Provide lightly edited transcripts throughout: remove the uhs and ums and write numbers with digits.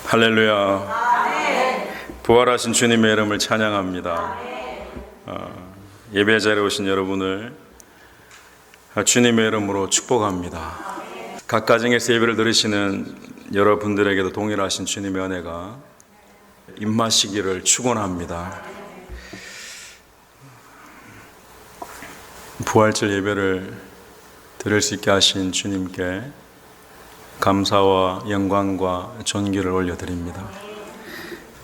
할렐루야. 부활하신 주님의 이름을 찬양합니다. 예배 자리에 오신 여러분을 주님의 이름으로 축복합니다. 각 가정에서 예배를 들으시는 여러분들에게도 동일하신 주님의 은혜가 임하시기를 축원합니다. 부활절 예배를 드릴 수 있게 하신 주님께 감사와 영광과 존귀를 올려드립니다.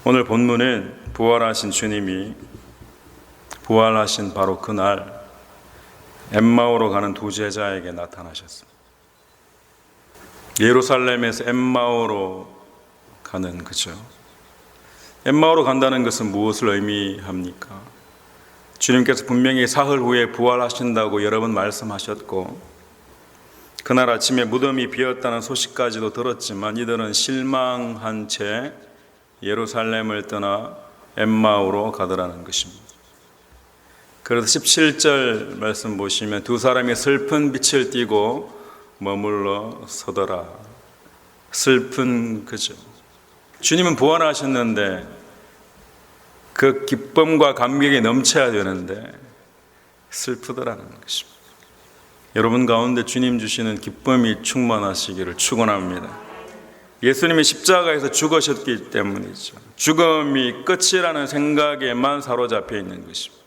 오늘 본문은 부활하신 주님이 부활하신 바로 그날 엠마오로 가는 두 제자에게 나타나셨습니다. 예루살렘에서 엠마오로 가는 거죠. 엠마오로 간다는 것은 무엇을 의미합니까? 주님께서 분명히 사흘 후에 부활하신다고 여러 번 말씀하셨고 그날 아침에 무덤이 비었다는 소식까지도 들었지만 이들은 실망한 채 예루살렘을 떠나 엠마오로 가더라는 것입니다. 그래서 17절 말씀 보시면 두 사람이 슬픈 빛을 띠고 머물러 서더라. 슬픈 거죠. 주님은 부활하셨는데 그 기쁨과 감격이 넘쳐야 되는데 슬프더라는 것입니다. 여러분 가운데 주님 주시는 기쁨이 충만하시기를 축원합니다. 예수님이 십자가에서 죽으셨기 때문이죠. 죽음이 끝이라는 생각에만 사로잡혀 있는 것입니다.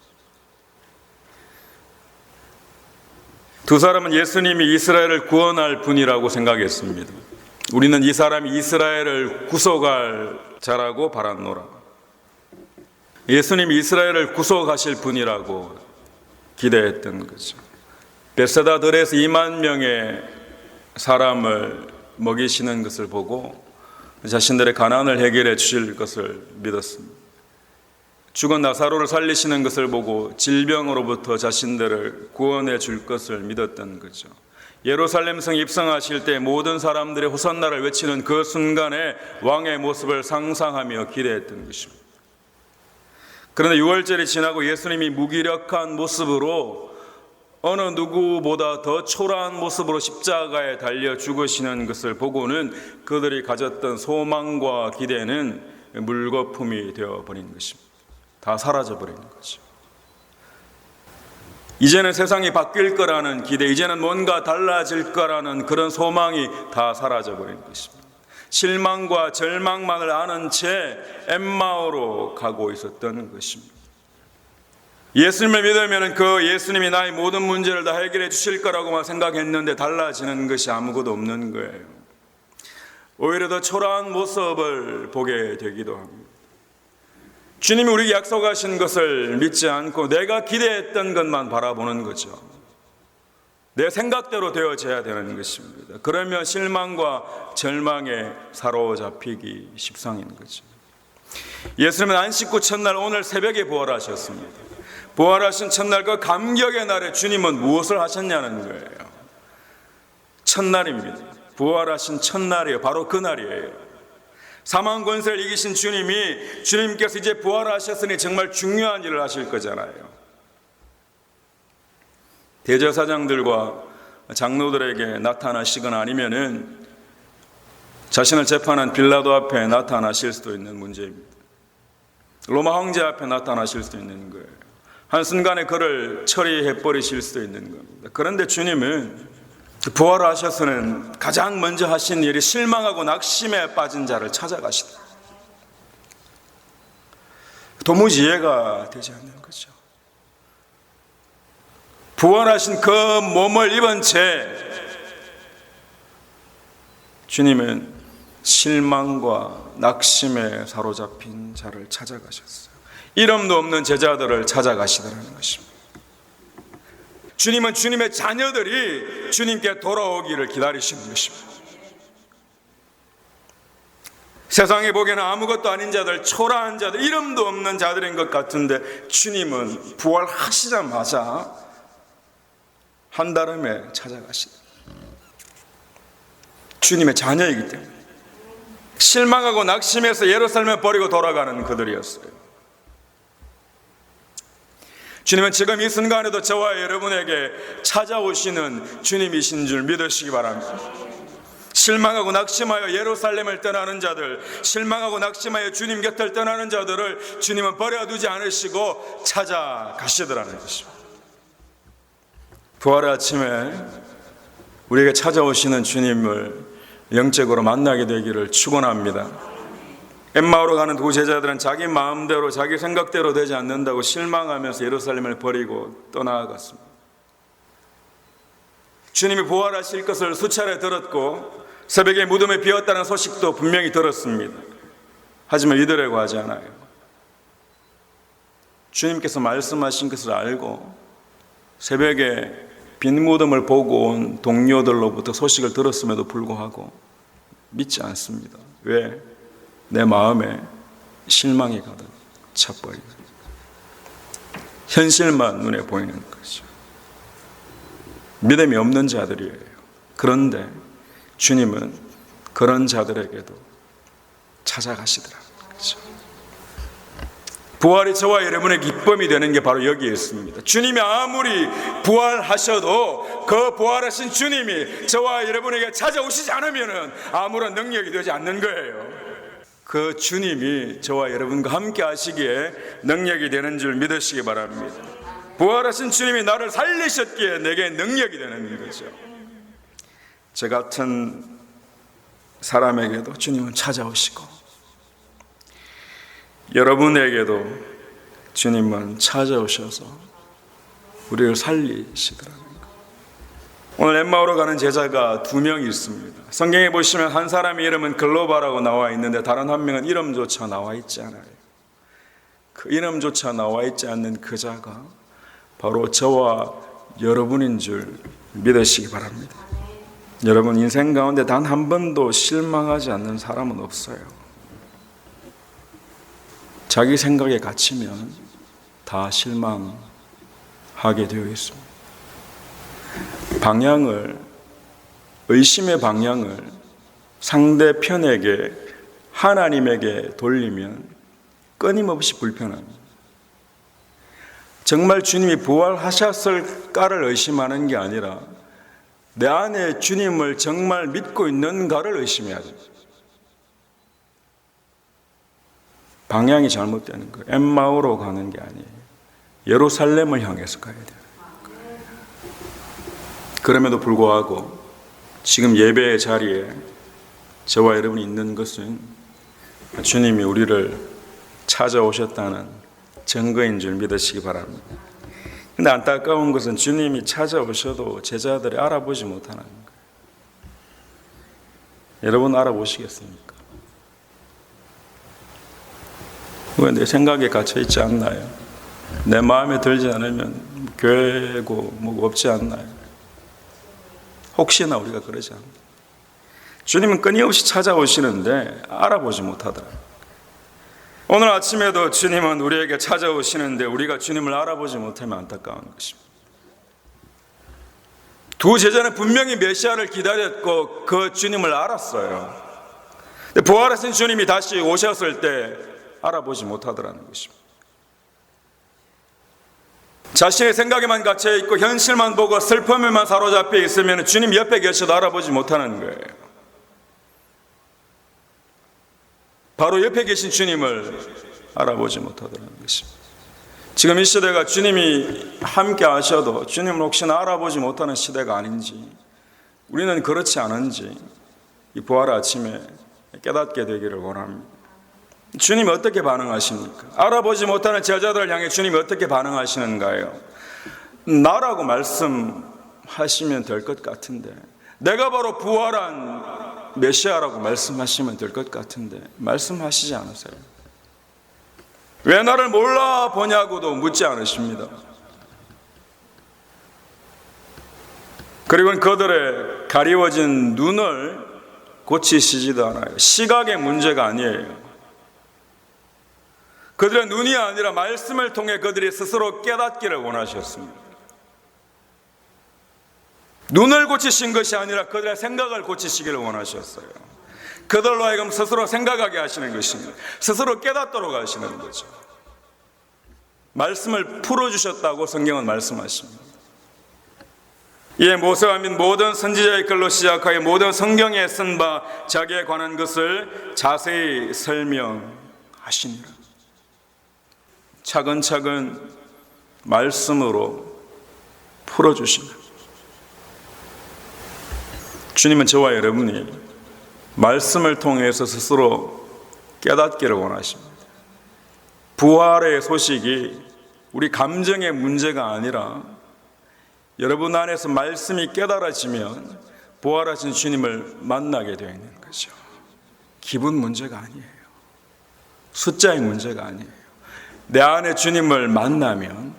두 사람은 예수님이 이스라엘을 구원할 분이라고 생각했습니다. 우리는 이 사람이 이스라엘을 구속할 자라고 바랐노라. 예수님이 이스라엘을 구속하실 분이라고 기대했던 거죠. 벳세다 들에서 2만 명의 사람을 먹이시는 것을 보고 자신들의 가난을 해결해 주실 것을 믿었습니다. 죽은 나사로를 살리시는 것을 보고 질병으로부터 자신들을 구원해 줄 것을 믿었던 거죠. 예루살렘 성 입성하실 때 모든 사람들의 호산나를 외치는 그 순간에 왕의 모습을 상상하며 기대했던 것입니다. 그런데 6월절이 지나고 예수님이 무기력한 모습으로 어느 누구보다 더 초라한 모습으로 십자가에 달려 죽으시는 것을 보고는 그들이 가졌던 소망과 기대는 물거품이 되어버린 것입니다. 다 사라져버린 거죠. 이제는 세상이 바뀔 거라는 기대, 이제는 뭔가 달라질 거라는 그런 소망이 다 사라져버린 것입니다. 실망과 절망만을 아는 채 엠마오로 가고 있었던 것입니다. 예수님을 믿으면 그 예수님이 나의 모든 문제를 다 해결해 주실 거라고만 생각했는데 달라지는 것이 아무것도 없는 거예요. 오히려 더 초라한 모습을 보게 되기도 합니다. 주님이 우리에게 약속하신 것을 믿지 않고 내가 기대했던 것만 바라보는 거죠. 내 생각대로 되어져야 되는 것입니다. 그러면 실망과 절망에 사로잡히기 십상인 거죠. 예수님은 안식구 첫날 오늘 새벽에 부활하셨습니다. 부활하신 첫날 그 감격의 날에 주님은 무엇을 하셨냐는 거예요. 첫날입니다. 부활하신 첫날이에요. 바로 그 날이에요. 사망 권세를 이기신 주님께서 이제 부활하셨으니 정말 중요한 일을 하실 거잖아요. 대제사장들과 장로들에게 나타나시거나 아니면은 자신을 재판한 빌라도 앞에 나타나실 수도 있는 문제입니다. 로마 황제 앞에 나타나실 수도 있는 거예요. 한순간에 그를 처리해 버리실 수도 있는 겁니다. 그런데 주님은 부활하셔서는 가장 먼저 하신 일이 실망하고 낙심에 빠진 자를 찾아가시다. 도무지 이해가 되지 않는 거죠. 부활하신 그 몸을 입은 채 주님은 실망과 낙심에 사로잡힌 자를 찾아가셨어요. 이름도 없는 제자들을 찾아가시더라는 것입니다. 주님은 주님의 자녀들이 주님께 돌아오기를 기다리시는 것입니다. 세상에 보기에는 아무것도 아닌 자들, 초라한 자들, 이름도 없는 자들인 것 같은데 주님은 부활하시자마자 한달음에 찾아가시다. 주님의 자녀이기 때문에 실망하고 낙심해서 예루살렘에 버리고 돌아가는 그들이었어요. 주님은 지금 이 순간에도 저와 여러분에게 찾아오시는 주님이신 줄 믿으시기 바랍니다. 실망하고 낙심하여 예루살렘을 떠나는 자들, 실망하고 낙심하여 주님 곁을 떠나는 자들을 주님은 버려두지 않으시고 찾아가시더라는 것입니다. 부활의 아침에 우리에게 찾아오시는 주님을 영적으로 만나게 되기를 축원합니다. 엠마오로 가는 두 제자들은 자기 마음대로 자기 생각대로 되지 않는다고 실망하면서 예루살렘을 버리고 떠나갔습니다. 주님이 부활하실 것을 수차례 들었고 새벽에 무덤이 비었다는 소식도 분명히 들었습니다. 하지만 이들에게 하지 않아요. 주님께서 말씀하신 것을 알고 새벽에 빈 무덤을 보고 온 동료들로부터 소식을 들었음에도 불구하고 믿지 않습니다. 왜? 내 마음에 실망이 가득 차버리고 현실만 눈에 보이는 거죠. 믿음이 없는 자들이에요. 그런데 주님은 그런 자들에게도 찾아가시더라고요. 그렇죠? 부활이 저와 여러분의 기쁨이 되는 게 바로 여기에 있습니다. 주님이 아무리 부활하셔도 그 부활하신 주님이 저와 여러분에게 찾아오시지 않으면 아무런 능력이 되지 않는 거예요. 그 주님이 저와 여러분과 함께 하시기에 능력이 되는 줄 믿으시기 바랍니다. 부활하신 주님이 나를 살리셨기에 내게 능력이 되는 거죠. 저 같은 사람에게도 주님은 찾아오시고 여러분에게도 주님은 찾아오셔서 우리를 살리시더라고요. 오늘 엠마오로 가는 제자가 2명 있습니다. 성경에 보시면 한 사람의 이름은 글로바라고 나와 있는데 다른 한 명은 이름조차 나와 있지 않아요. 그 이름조차 나와 있지 않는 그 자가 바로 저와 여러분인 줄 믿으시기 바랍니다. 여러분 인생 가운데 단 한 번도 실망하지 않는 사람은 없어요. 자기 생각에 갇히면 다 실망하게 되어 있습니다. 의심의 방향을 상대편에게 하나님에게 돌리면 끊임없이 불편합니다. 정말 주님이 부활하셨을까를 의심하는 게 아니라 내 안에 주님을 정말 믿고 있는가를 의심해야 됩니다. 방향이 잘못되는 거예요. 엠마오로 가는 게 아니에요. 예루살렘을 향해서 가야 돼요. 그럼에도 불구하고 지금 예배의 자리에 저와 여러분이 있는 것은 주님이 우리를 찾아오셨다는 증거인 줄 믿으시기 바랍니다. 근데 안타까운 것은 주님이 찾아오셔도 제자들이 알아보지 못하는 거예요. 여러분 알아보시겠습니까? 왜 내 생각에 갇혀있지 않나요? 내 마음에 들지 않으면 교회고 뭐가 없지 않나요? 혹시나 우리가 그러지 않나요? 주님은 끊임없이 찾아오시는데 알아보지 못하더라고요. 오늘 아침에도 주님은 우리에게 찾아오시는데 우리가 주님을 알아보지 못하면 안타까운 것입니다. 두 제자는 분명히 메시아를 기다렸고 그 주님을 알았어요. 근데 부활하신 주님이 다시 오셨을 때 알아보지 못하더라는 것입니다. 자신의 생각에만 갇혀있고 현실만 보고 슬픔에만 사로잡혀 있으면 주님 옆에 계셔도 알아보지 못하는 거예요. 바로 옆에 계신 주님을 알아보지 못하더라는 것입니다. 지금 이 시대가 주님이 함께 하셔도 주님을 혹시나 알아보지 못하는 시대가 아닌지, 우리는 그렇지 않은지 이 부활 아침에 깨닫게 되기를 원합니다. 주님이 어떻게 반응하십니까? 알아보지 못하는 제자들을 향해 주님이 어떻게 반응하시는가요? 나라고 말씀하시면 될 것 같은데, 내가 바로 부활한 메시아라고 말씀하시면 될 것 같은데 말씀하시지 않으세요. 왜 나를 몰라보냐고도 묻지 않으십니다. 그리고 그들의 가리워진 눈을 고치시지도 않아요. 시각의 문제가 아니에요. 그들의 눈이 아니라 말씀을 통해 그들이 스스로 깨닫기를 원하셨습니다. 눈을 고치신 것이 아니라 그들의 생각을 고치시기를 원하셨어요. 그들로 하여금 스스로 생각하게 하시는 것입니다. 스스로 깨닫도록 하시는 거죠. 말씀을 풀어주셨다고 성경은 말씀하십니다. 이에 모세와 및 모든 선지자의 글로 시작하여 모든 성경에 쓴 바 자기에 관한 것을 자세히 설명하시니라. 차근차근 말씀으로 풀어주시는 주님은 저와 여러분이 말씀을 통해서 스스로 깨닫기를 원하십니다. 부활의 소식이 우리 감정의 문제가 아니라 여러분 안에서 말씀이 깨달아지면 부활하신 주님을 만나게 되어 있는 거죠. 기분 문제가 아니에요. 숫자의 문제가 아니에요. 내 안에 주님을 만나면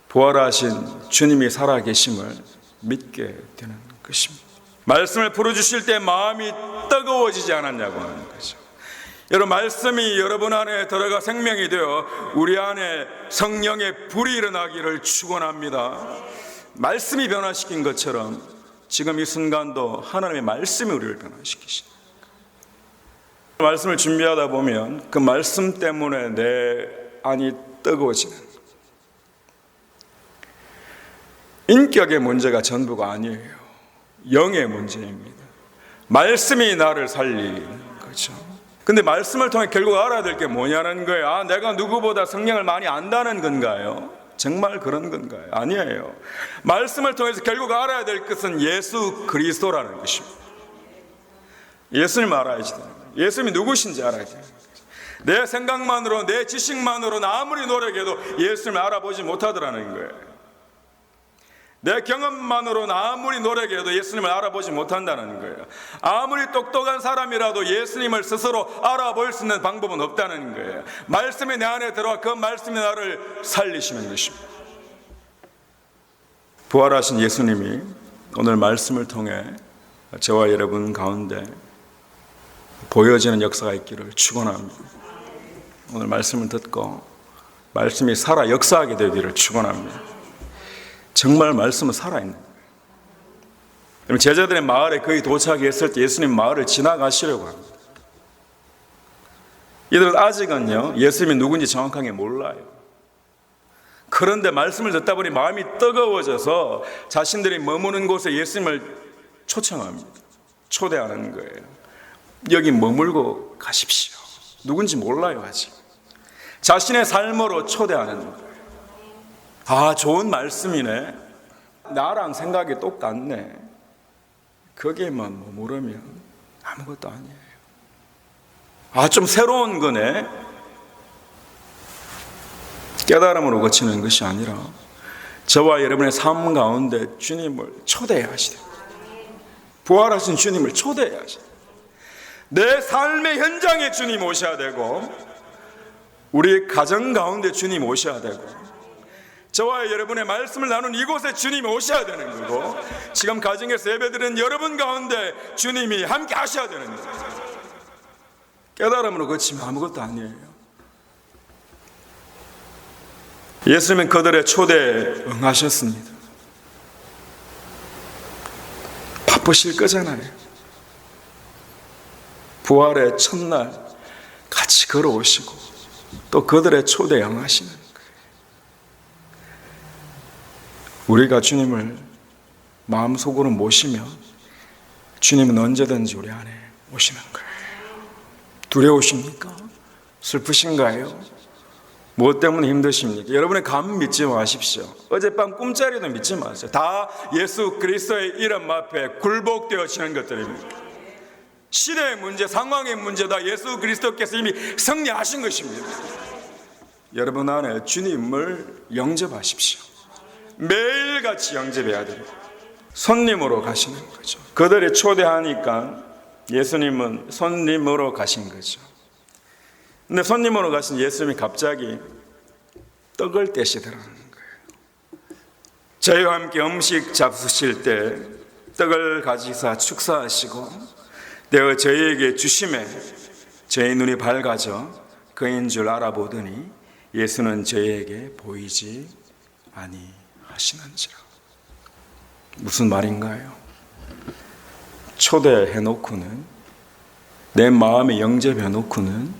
부활하신 주님이 살아계심을 믿게 되는 것입니다. 말씀을 풀어주실 때 마음이 뜨거워지지 않았냐고 하는 거죠. 여러분, 말씀이 여러분 안에 들어가 생명이 되어 우리 안에 성령의 불이 일어나기를 축원합니다. 말씀이 변화시킨 것처럼 지금 이 순간도 하나님의 말씀이 우리를 변화시키십니다. 말씀을 준비하다 보면 그 말씀 때문에 내 안이 뜨거워지는, 인격의 문제가 전부가 아니에요. 영의 문제입니다. 말씀이 나를 살리는 거죠. 근데 말씀을 통해 결국 알아야 될 게 뭐냐는 거예요. 아, 내가 누구보다 성령을 많이 안다는 건가요? 정말 그런 건가요? 아니에요. 말씀을 통해서 결국 알아야 될 것은 예수 그리스도라는 것입니다. 예수님 알아야지 되는 거예요. 예수님이 누구신지 알아야 돼요. 내 생각만으로, 내 지식만으로는 아무리 노력해도 예수님을 알아보지 못하더라는 거예요. 내 경험만으로는 아무리 노력해도 예수님을 알아보지 못한다는 거예요. 아무리 똑똑한 사람이라도 예수님을 스스로 알아볼 수 있는 방법은 없다는 거예요. 말씀이 내 안에 들어와 그 말씀이 나를 살리시는 것입니다. 부활하신 예수님이 오늘 말씀을 통해 저와 여러분 가운데 보여지는 역사가 있기를 축원합니다. 오늘 말씀을 듣고 말씀이 살아 역사하게 되기를 축원합니다. 정말 말씀은 살아있는 거예요. 제자들의 마을에 거의 도착했을 때 예수님 마을을 지나가시려고 합니다. 이들은 아직은요, 예수님이 누군지 정확하게 몰라요. 그런데 말씀을 듣다 보니 마음이 뜨거워져서 자신들이 머무는 곳에 예수님을 초청합니다. 초대하는 거예요. 여기 머물고 가십시오. 누군지 몰라요, 아직. 자신의 삶으로 초대하는 거예요. 아, 좋은 말씀이네. 나랑 생각이 똑같네. 거기에만 머무르면 아무것도 아니에요. 아, 좀 새로운 거네. 깨달음으로 거치는 것이 아니라 저와 여러분의 삶 가운데 주님을 초대해야 하시다. 부활하신 주님을 초대해야 하시다. 내 삶의 현장에 주님 오셔야 되고, 우리 가정 가운데 주님 오셔야 되고, 저와 여러분의 말씀을 나눈 이곳에 주님이 오셔야 되는 거고, 지금 가정에서 예배드리는 여러분 가운데 주님이 함께 하셔야 되는 거예요. 깨달음으로 거치면 아무것도 아니에요. 예수님은 그들의 초대에 응하셨습니다. 바쁘실 거잖아요. 부활의 첫날 같이 걸어오시고 또 그들의 초대에 응하시는 거예요. 우리가 주님을 마음속으로 모시면 주님은 언제든지 우리 안에 오시는 거예요. 두려우십니까? 슬프신가요? 무엇 때문에 힘드십니까? 여러분의 감 믿지 마십시오. 어젯밤 꿈자리도 믿지 마세요. 다 예수 그리스도의 이름 앞에 굴복되어지는 것들입니다. 시대의 문제, 상황의 문제 다 예수 그리스도께서 이미 승리하신 것입니다. 여러분 안에 주님을 영접하십시오. 매일같이 영접해야 됩니다. 손님으로 가시는 거죠. 그들이 초대하니까 예수님은 손님으로 가신 거죠. 근데 손님으로 가신 예수님이 갑자기 떡을 떼시더라는 거예요. 저희와 함께 음식 잡수실 때 떡을 가지사 축사하시고 내가 저희에게 주심에 저희 눈이 밝아져 그인 줄 알아보더니 예수는 저희에게 보이지 아니하시는지라. 무슨 말인가요? 초대해놓고는, 내 마음에 영접해놓고는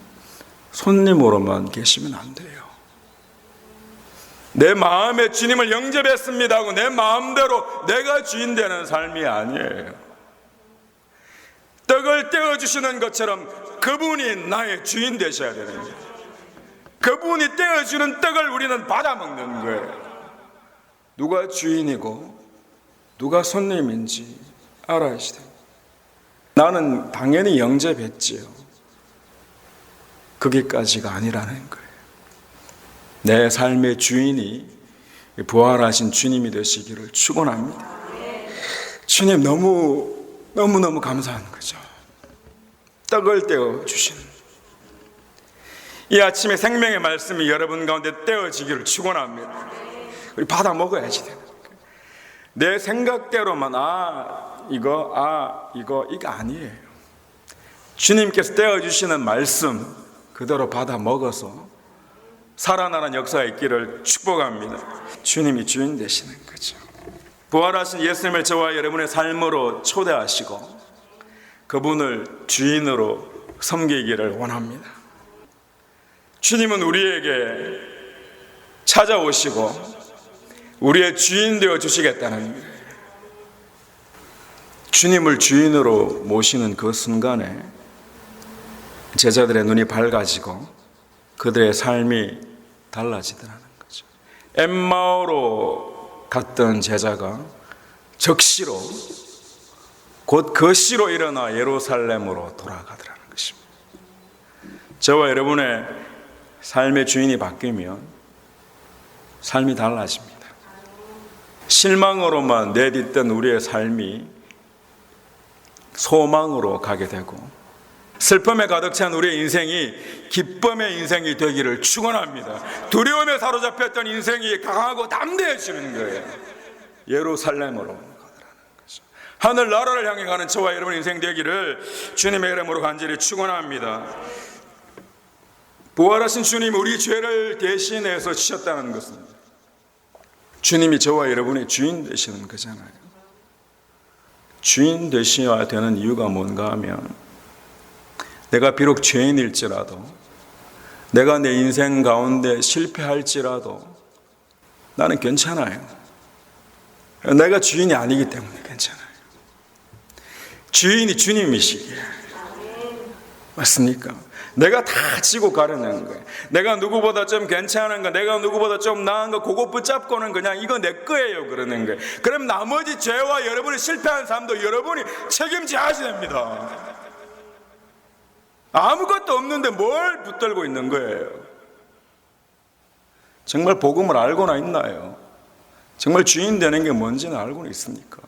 손님으로만 계시면 안 돼요. 내 마음에 주님을 영접했습니다 하고 내 마음대로 내가 주인 되는 삶이 아니에요. 떡을 떼어주시는 것처럼 그분이 나의 주인 되셔야 되는 거예요. 그분이 떼어주는 떡을 우리는 받아먹는 거예요. 누가 주인이고 누가 손님인지 알아야지 돼요. 나는 당연히 영접했지요. 거기까지가 아니라는 거예요. 내 삶의 주인이 부활하신 주님이 되시기를 축원합니다. 주님 너무너무 감사한 거죠. 떡을 떼어 주시는 이 아침에 생명의 말씀이 여러분 가운데 떼어지기를 축원합니다. 우리 받아 먹어야지 되는 거예요. 내 생각대로만 이거 아니에요. 주님께서 떼어주시는 말씀 그대로 받아 먹어서 살아나는 역사가 있기를 축복합니다. 주님이 주인 되시는 거죠. 부활하신 예수님을 저와 여러분의 삶으로 초대하시고 그분을 주인으로 섬기기를 원합니다. 주님은 우리에게 찾아오시고 우리의 주인 되어 주시겠다는 거예요. 주님을 주인으로 모시는 그 순간에 제자들의 눈이 밝아지고 그들의 삶이 달라지더라는 거죠. 엠마오로 갔던 제자가 적시로 곧 거시로 일어나 예루살렘으로 돌아가더라는 것입니다. 저와 여러분의 삶의 주인이 바뀌면 삶이 달라집니다. 실망으로만 내딛던 우리의 삶이 소망으로 가게 되고 슬픔에 가득 찬 우리의 인생이 기쁨의 인생이 되기를 축원합니다. 두려움에 사로잡혔던 인생이 강하고 담대해지는 거예요. 예루살렘으로 가더라는 거죠. 하늘나라를 향해 가는 저와 여러분의 인생 되기를 주님의 이름으로 간절히 축원합니다. 부활하신 주님이 우리 죄를 대신해서 지셨다는 것은 주님이 저와 여러분의 주인 되시는 거잖아요. 주인 되셔야 되는 이유가 뭔가 하면 내가 비록 죄인일지라도 내가 내 인생 가운데 실패할지라도 나는 괜찮아요. 내가 주인이 아니기 때문에 괜찮아요. 주인이 주님이시기에 맞습니까? 내가 다 지고 가려는 거예요. 내가 누구보다 좀 괜찮은 거, 내가 누구보다 좀 나은 거, 그거 붙잡고는 그냥 이거 내 거예요 그러는 거예요. 그럼 나머지 죄와 여러분이 실패한 삶도 여러분이 책임져야 하셔야 됩니다. 아무것도 없는데 뭘 붙들고 있는 거예요? 정말 복음을 알고나 있나요? 정말 주인 되는 게 뭔지는 알고는 있습니까?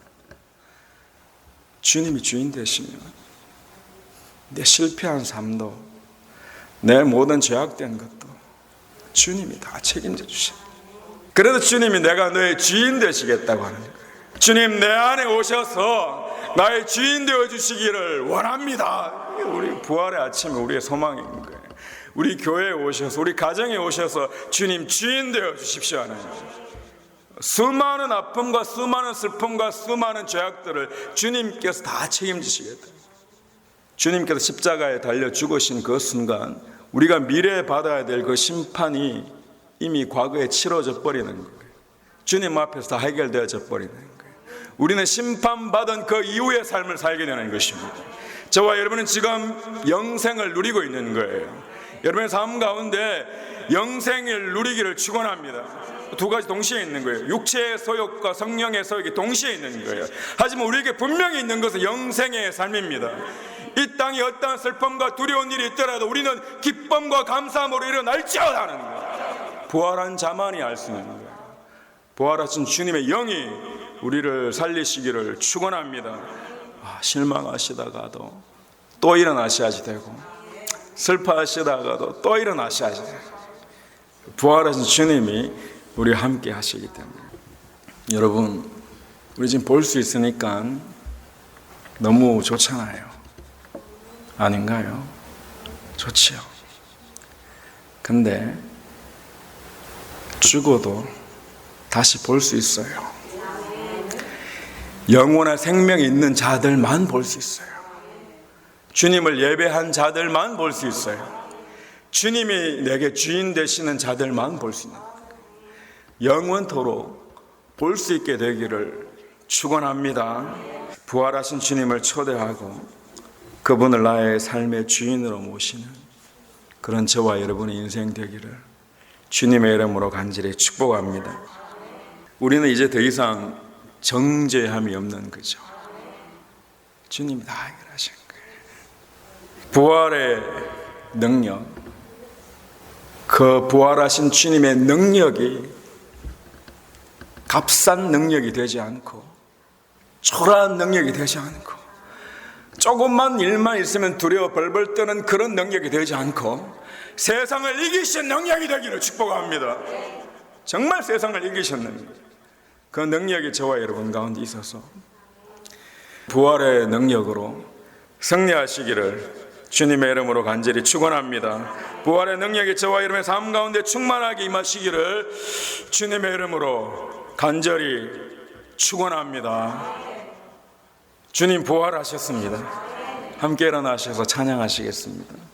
주님이 주인 되시면 내 실패한 삶도 내 모든 죄악된 것도 주님이 다 책임져 주십니다. 그래도 주님이 내가 너의 주인 되시겠다고 하는 거예요. 주님 내 안에 오셔서 나의 주인 되어 주시기를 원합니다. 우리 부활의 아침에 우리의 소망인 거예요. 우리 교회에 오셔서 우리 가정에 오셔서 주님 주인 되어 주십시오 하는 거예요. 수많은 아픔과 수많은 슬픔과 수많은 죄악들을 주님께서 다 책임지시겠다. 주님께서 십자가에 달려 죽으신 그 순간 우리가 미래에 받아야 될 그 심판이 이미 과거에 치러져 버리는 거예요. 주님 앞에서 다 해결되어져 버리는 거예요. 우리는 심판받은 그 이후의 삶을 살게 되는 것입니다. 저와 여러분은 지금 영생을 누리고 있는 거예요. 여러분의 삶 가운데 영생을 누리기를 축원합니다. 두 가지 동시에 있는 거예요. 육체의 소욕과 성령의 소욕이 동시에 있는 거예요. 하지만 우리에게 분명히 있는 것은 영생의 삶입니다. 이 땅에 어떠한 슬픔과 두려운 일이 있더라도 우리는 기쁨과 감사함으로 일어날지어다 하는 거예요. 부활한 자만이 알 수 있는 거예요. 부활하신 주님의 영이 우리를 살리시기를 축원합니다. 실망하시다가도 또 일어나셔야지 되고 슬퍼하시다가도 또 일어나셔야지 되고 부활하신 주님이 우리와 함께 하시기 때문에 여러분 우리 지금 볼 수 있으니까 너무 좋잖아요. 아닌가요? 좋지요. 근데 죽어도 다시 볼 수 있어요. 영원한 생명이 있는 자들만 볼 수 있어요. 주님을 예배한 자들만 볼 수 있어요. 주님이 내게 주인 되시는 자들만 볼 수 있는 거예요. 영원토록 볼 수 있게 되기를 축원합니다. 부활하신 주님을 초대하고 그분을 나의 삶의 주인으로 모시는 그런 저와 여러분의 인생 되기를 주님의 이름으로 간절히 축복합니다. 우리는 이제 더 이상 정죄함이 없는 거죠. 주님이 다 해결하신 거예요. 부활의 능력, 그 부활하신 주님의 능력이 값싼 능력이 되지 않고 초라한 능력이 되지 않고 조금만 일만 있으면 두려워 벌벌 떠는 그런 능력이 되지 않고 세상을 이기신 능력이 되기를 축복합니다. 정말 세상을 이기셨는 그 능력이 저와 여러분 가운데 있어서 부활의 능력으로 승리하시기를 주님의 이름으로 간절히 축원합니다. 부활의 능력이 저와 여러분의 삶 가운데 충만하게 임하시기를 주님의 이름으로 간절히 축원합니다. 주님 부활하셨습니다. 함께 일어나셔서 찬양하시겠습니다.